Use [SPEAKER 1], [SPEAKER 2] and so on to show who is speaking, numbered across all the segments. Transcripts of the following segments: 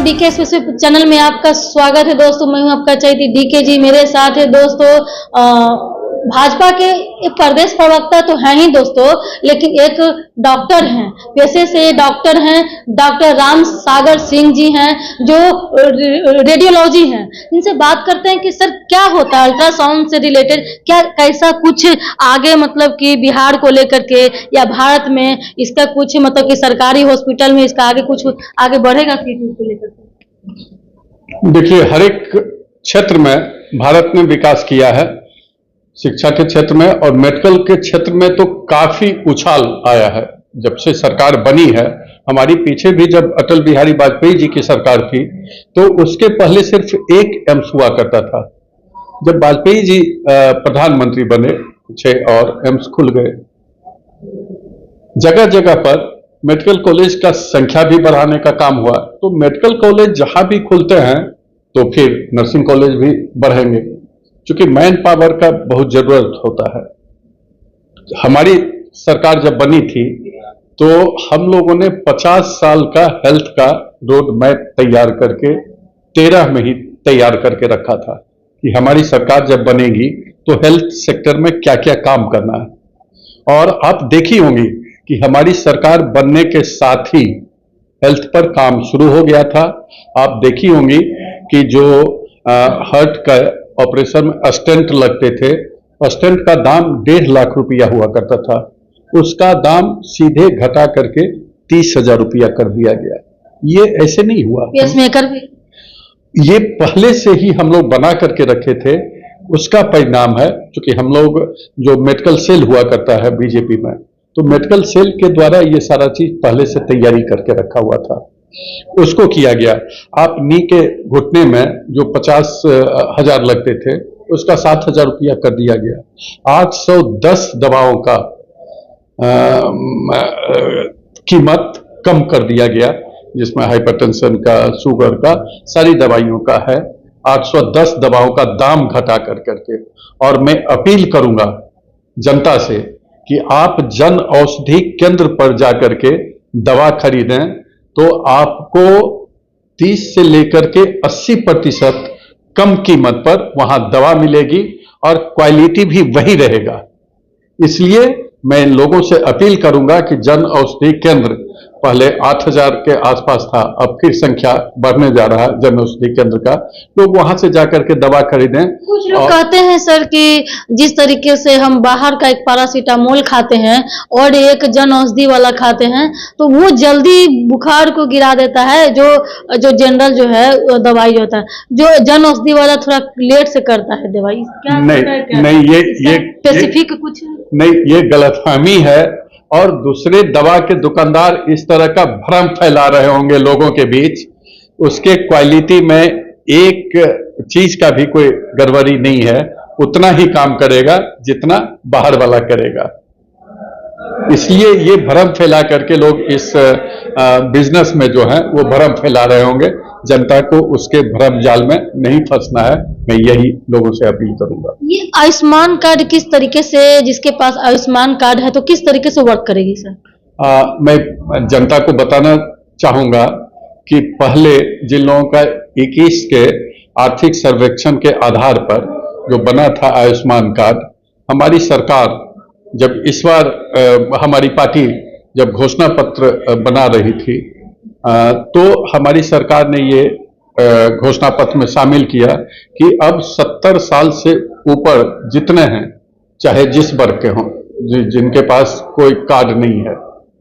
[SPEAKER 1] DK specific channel में आपका स्वागत है दोस्तों। मैं हूं आपका चैती डीके जी। मेरे साथ है दोस्तों भाजपा के एक प्रदेश प्रवक्ता तो हैं ही दोस्तों, लेकिन एक डॉक्टर हैं, पेशे से डॉक्टर हैं। डॉक्टर राम सागर सिंह जी हैं जो रेडियोलॉजी हैं। इनसे बात करते हैं कि सर क्या होता है अल्ट्रासाउंड से रिलेटेड, क्या कैसा कुछ आगे मतलब कि बिहार को लेकर के या भारत में इसका कुछ मतलब कि सरकारी हॉस्पिटल में इसका आगे कुछ आगे बढ़ेगा ट्रीटमेंट को लेकर के?
[SPEAKER 2] देखिए, हर एक क्षेत्र में भारत ने विकास किया है। शिक्षा के क्षेत्र में और मेडिकल के क्षेत्र में तो काफी उछाल आया है जब से सरकार बनी है। हमारी पीछे भी जब अटल बिहारी वाजपेयी जी की सरकार थी तो उसके पहले सिर्फ एक एम्स हुआ करता था। जब वाजपेयी जी प्रधानमंत्री बने और एम्स खुल गए, जगह जगह पर मेडिकल कॉलेज का संख्या भी बढ़ाने का काम हुआ। तो मेडिकल कॉलेज जहां भी खुलते हैं तो फिर नर्सिंग कॉलेज भी बढ़ेंगे, क्योंकि मैन पावर का बहुत जरूरत होता है। हमारी सरकार जब बनी थी तो हम लोगों ने 50 साल का हेल्थ का रोड मैप तैयार करके 13 में ही तैयार करके रखा था कि हमारी सरकार जब बनेगी तो हेल्थ सेक्टर में क्या क्या काम करना है। और आप देखी होंगी कि हमारी सरकार बनने के साथ ही हेल्थ पर काम शुरू हो गया था। आप देखी होंगी कि जो हार्ट का ऑपरेशन में स्टेंट लगते थे, स्टेंट का दाम 1.5 लाख रुपया हुआ करता था, उसका दाम सीधे घटा करके 30,000 रुपया कर दिया गया। ये ऐसे नहीं हुआ,
[SPEAKER 1] पेसमेकर भी
[SPEAKER 2] ये पहले से ही हम लोग बना करके रखे थे। उसका परिणाम है, क्योंकि हम लोग जो मेडिकल सेल हुआ करता है बीजेपी में, तो मेडिकल सेल के द्वारा ये सारा चीज पहले से तैयारी करके रखा हुआ था, उसको किया गया। आप नी के घुटने में जो 50,000 लगते थे उसका 7,000 रुपया कर दिया गया। 810 दवाओं का कीमत कम कर दिया गया, जिसमें हाइपरटेंशन का, शुगर का, सारी दवाइयों का है। 810 दवाओं का दाम घटा कर करके। और मैं अपील करूंगा जनता से कि आप जन औषधि केंद्र पर जाकर के दवा खरीदें तो आपको 30 से लेकर के 80% कम कीमत पर वहां दवा मिलेगी और क्वालिटी भी वही रहेगा। इसलिए मैं लोगों से अपील करूंगा कि जन औषधि केंद्र पहले 8,000 के आसपास था, अब फिर संख्या बढ़ने जा रहा है जन औषधि केंद्र का, लोग वहां से जाकर के दवा खरीदें।
[SPEAKER 1] कुछ लोग कहते हैं सर कि जिस तरीके से हम बाहर का एक पैरासीटामोल खाते हैं और एक जन औषधि वाला खाते हैं तो वो जल्दी बुखार को गिरा देता है, जो जनरल जो है दवाई जो होता है, जो जन औषधि वाला थोड़ा लेट से करता है दवाई। क्या
[SPEAKER 2] नहीं, ये
[SPEAKER 1] स्पेसिफिक कुछ
[SPEAKER 2] नहीं, ये गलतफहमी है। और दूसरे दवा के दुकानदार इस तरह का भ्रम फैला रहे होंगे लोगों के बीच। उसके क्वालिटी में एक चीज का भी कोई गड़बड़ी नहीं है, उतना ही काम करेगा जितना बाहर वाला करेगा। इसलिए ये भ्रम फैला करके लोग इस बिजनेस में जो है वो भ्रम फैला रहे होंगे। जनता को उसके भ्रम जाल में नहीं फंसना है, मैं यही लोगों से अपील करूंगा।
[SPEAKER 1] ये आयुष्मान कार्ड किस तरीके से, जिसके पास आयुष्मान कार्ड है तो किस तरीके से वर्क करेगी सर?
[SPEAKER 2] मैं जनता को बताना चाहूंगा कि पहले जिन लोगों का 21 के आर्थिक सर्वेक्षण के आधार पर जो बना था आयुष्मान कार्ड, हमारी सरकार जब इस बार हमारी पार्टी जब घोषणा पत्र बना रही थी तो हमारी सरकार ने ये घोषणा पत्र में शामिल किया कि अब 70 साल से ऊपर जितने हैं, चाहे जिस वर्ग के हों, जिनके पास कोई कार्ड नहीं है,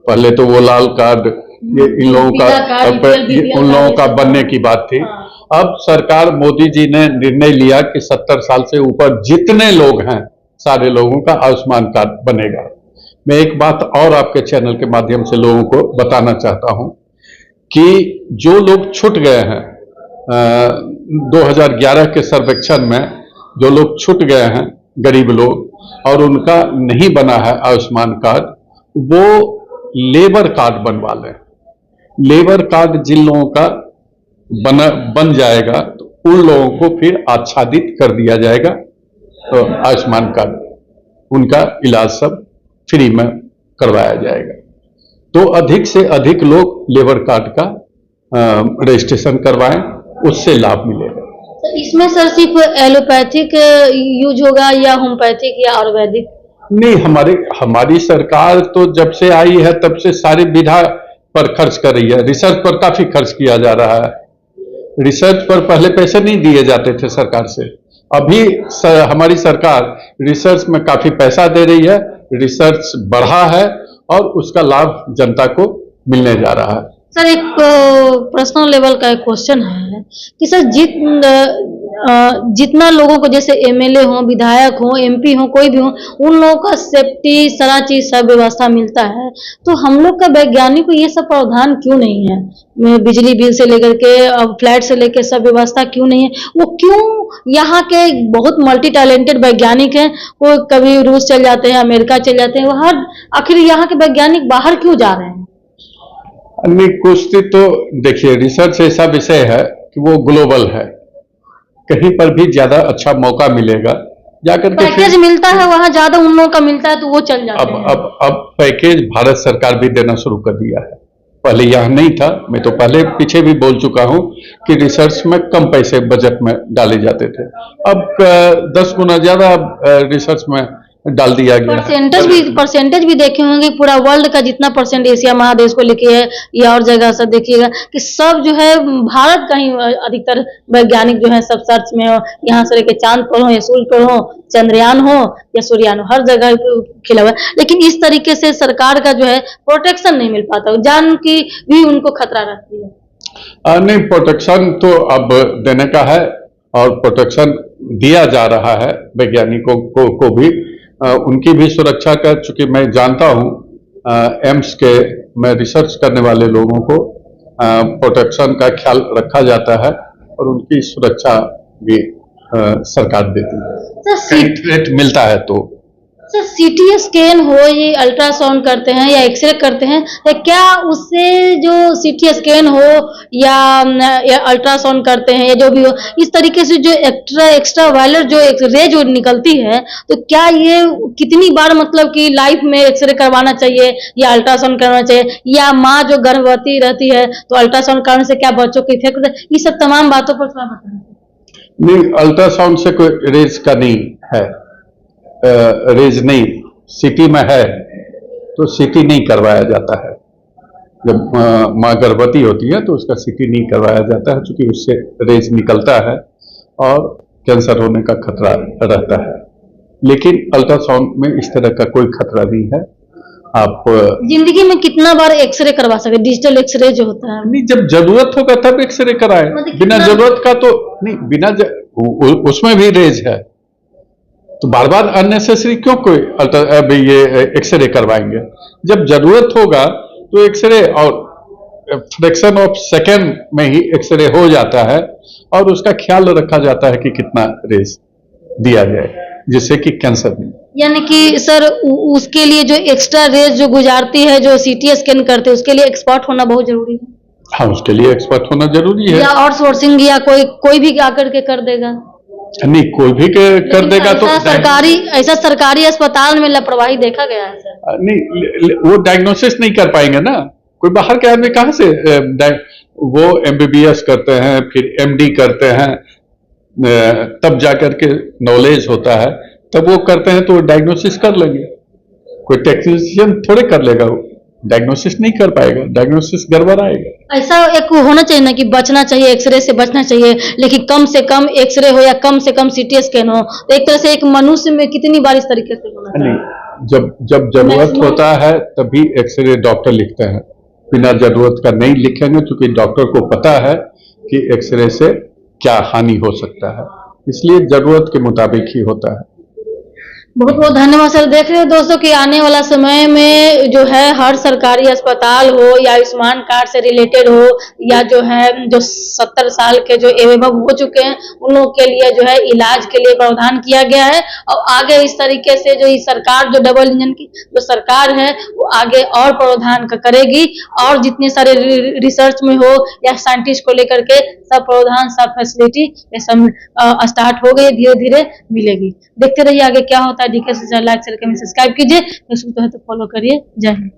[SPEAKER 2] पहले तो वो लाल कार्ड ये इन लोगों का बनने की बात थी। अब सरकार मोदी जी ने निर्णय लिया कि 70 साल से ऊपर जितने लोग हैं सारे लोगों का आयुष्मान कार्ड बनेगा। मैं एक बात और आपके चैनल के माध्यम से लोगों को बताना चाहता हूं कि जो लोग छूट गए हैं 2011 के सर्वेक्षण में, जो लोग छूट गए हैं गरीब लोग और उनका नहीं बना है आयुष्मान कार्ड, वो लेबर कार्ड बनवा लें। लेबर कार्ड जिन लोगों का बन जाएगा तो उन लोगों को फिर आच्छादित कर दिया जाएगा। तो आयुष्मान कार्ड उनका इलाज सब फ्री में करवाया जाएगा। तो अधिक से अधिक लोग लेबर कार्ड का रजिस्ट्रेशन करवाएं, उससे लाभ मिलेगा।
[SPEAKER 1] तो इसमें सर सिर्फ एलोपैथिक यूज होगा या होम्योपैथिक या आयुर्वेदिक?
[SPEAKER 2] नहीं, हमारी सरकार तो जब से आई है तब से सारी विधा पर खर्च कर रही है। रिसर्च पर काफी खर्च किया जा रहा है। रिसर्च पर पहले पैसे नहीं दिए जाते थे सरकार से, अभी हमारी सरकार रिसर्च में काफी पैसा दे रही है, रिसर्च बढ़ा है और उसका लाभ जनता को मिलने जा रहा है।
[SPEAKER 1] सर एक पर्सनल लेवल का एक क्वेश्चन है कि सर जितना लोगों को जैसे एमएलए हो, विधायक हो, एमपी हो, कोई भी हो, उन लोगों का सेफ्टी सारा चीज सब व्यवस्था मिलता है, तो हम लोग का वैज्ञानिक को ये सब प्रावधान क्यों नहीं है? बिजली बिल से लेकर के फ्लैट से लेकर सब व्यवस्था क्यों नहीं है? वो क्यों यहाँ के बहुत मल्टी टैलेंटेड वैज्ञानिक हैं, वो कभी रूस चल जाते हैं, अमेरिका चल जाते हैं, वहाँ आखिर यहाँ के वैज्ञानिक बाहर क्यों जा रहे हैं?
[SPEAKER 2] नहीं, कुछ तो देखिए, रिसर्च ऐसा विषय है कि वो ग्लोबल है, कहीं पर भी ज्यादा अच्छा मौका मिलेगा जाकर के
[SPEAKER 1] पैकेज मिलता है वहाँ ज्यादा उन लोगों का मिलता है तो वो चल जाते हैं।
[SPEAKER 2] अब पैकेज भारत सरकार भी देना शुरू कर दिया है, पहले यहाँ नहीं था। मैं तो पहले पीछे भी बोल चुका हूँ कि रिसर्च में कम पैसे बजट में डाले जाते थे, अब 10 गुना ज्यादा रिसर्च में डाल दिया गया।
[SPEAKER 1] परसेंटेज भी देखे होंगे, पूरा वर्ल्ड का जितना परसेंट एशिया महादेश को लेके है या और जगह सब देखिएगा कि सब जो है भारत का ही अधिकतर वैज्ञानिक जो है सब सर्च में हो, यहाँ से लेके चांद पर हो या सूर्य पर हो, चंद्रयान हो या सूर्यान हो, हर जगह खिला हुआ है। लेकिन इस तरीके से सरकार का जो है प्रोटेक्शन नहीं मिल पाता, जान की भी उनको खतरा रहती है।
[SPEAKER 2] नहीं, प्रोटेक्शन तो अब देने का है और प्रोटेक्शन दिया जा रहा है वैज्ञानिकों को भी, उनकी भी सुरक्षा का, चूंकि मैं जानता हूं एम्स के में रिसर्च करने वाले लोगों को प्रोटेक्शन का ख्याल रखा जाता है और उनकी सुरक्षा भी सरकार देती है। थ्रेट मिलता है तो
[SPEAKER 1] सर सीटी स्कैन हो, ये अल्ट्रासाउंड करते हैं या एक्सरे करते हैं, तो क्या उससे जो सीटी स्कैन हो या अल्ट्रासाउंड करते हैं या जो भी हो, इस तरीके से जो एक्स्ट्रा वायलेट जो रे जो निकलती है, तो क्या ये कितनी बार मतलब कि लाइफ में एक्सरे करवाना चाहिए या अल्ट्रासाउंड करवाना चाहिए, या माँ जो गर्भवती रहती है तो अल्ट्रासाउंड करने से क्या बच्चों को इफेक्ट होता है? ये सब तमाम बातों पर थोड़ा बताएं।
[SPEAKER 2] नहीं, अल्ट्रासाउंड से कोई रेज का नहीं है, रेज नहीं, सीटी में है तो सीटी नहीं करवाया जाता है। जब माँ गर्भवती होती है तो उसका सीटी नहीं करवाया जाता है, क्योंकि उससे रेज निकलता है और कैंसर होने का खतरा रहता है। लेकिन अल्ट्रासाउंड में इस तरह का कोई खतरा नहीं है। आप
[SPEAKER 3] जिंदगी में कितना बार एक्सरे करवा सकते? डिजिटल एक्सरे जो होता है,
[SPEAKER 2] नहीं, जब जरूरत होगा तब एक्सरे कराएं, बिना जरूरत का तो नहीं। उसमें भी रेज है तो बार बार अननेसेसरी क्यों कोई ये एक्सरे करवाएंगे? जब जरूरत होगा तो एक्सरे, और फ्रैक्शन ऑफ सेकेंड में ही एक्सरे हो जाता है और उसका ख्याल रखा जाता है कि कितना रेज दिया जाए जिससे कि कैंसर नहीं।
[SPEAKER 3] यानी कि सर उसके लिए जो एक्स्ट्रा रेज जो गुजारती है, जो सीटी स्कैन करते हैं, उसके लिए एक्सपर्ट होना बहुत जरूरी है।
[SPEAKER 2] हाँ, उसके लिए एक्सपर्ट होना जरूरी है।
[SPEAKER 3] या आउटसोर्सिंग या कोई भी आकर के कर देगा?
[SPEAKER 2] नहीं, कोई भी कर देगा तो
[SPEAKER 3] ऐसा सरकारी अस्पताल में लापरवाही देखा गया है सर।
[SPEAKER 2] नहीं, वो डायग्नोसिस नहीं कर पाएंगे ना। कोई बाहर के आदमी कहाँ से वो एमबीबीएस करते हैं, फिर एमडी करते हैं, तब जाकर के नॉलेज होता है, तब वो करते हैं तो डायग्नोसिस कर लेंगे। कोई टेक्नीशियन थोड़े कर लेगा, वो डायग्नोसिस नहीं कर पाएगा, डायग्नोसिस गड़बड़ आएगा।
[SPEAKER 3] ऐसा एक होना चाहिए ना कि बचना चाहिए, एक्सरे से बचना चाहिए, लेकिन कम से कम एक्सरे हो या कम से कम सीटी स्कैन हो। तो एक तरह से एक मनुष्य में कितनी बार इस तरीके से होना चाहिए?
[SPEAKER 2] नहीं, जब जरूरत होता है तभी एक्सरे डॉक्टर लिखते हैं, बिना जरूरत का नहीं लिखेंगे, क्योंकि डॉक्टर को पता है कि एक्सरे से क्या हानि हो सकता है, इसलिए जरूरत के मुताबिक ही होता है।
[SPEAKER 3] बहुत बहुत धन्यवाद सर। देख रहे हो दोस्तों कि आने वाला समय में जो है हर सरकारी अस्पताल हो या आयुष्मान कार्ड से रिलेटेड हो, या जो है जो 70 साल के जो एवं हो चुके हैं उन लोगों के लिए जो है इलाज के लिए प्रावधान किया गया है। और आगे इस तरीके से जो सरकार, जो डबल इंजन की जो सरकार है, वो आगे और प्रावधान करेगी, और जितने सारे रिसर्च में हो या साइंटिस्ट को लेकर के सब प्रावधान, सब फैसिलिटी ये सब स्टार्ट हो गई, धीरे धीरे मिलेगी। देखते रहिए आगे क्या होता है। डीके से लाइक शेयर कमेंट सब्सक्राइब कीजिए, फेसबुक पे है तो फॉलो करिए। जय हिंद।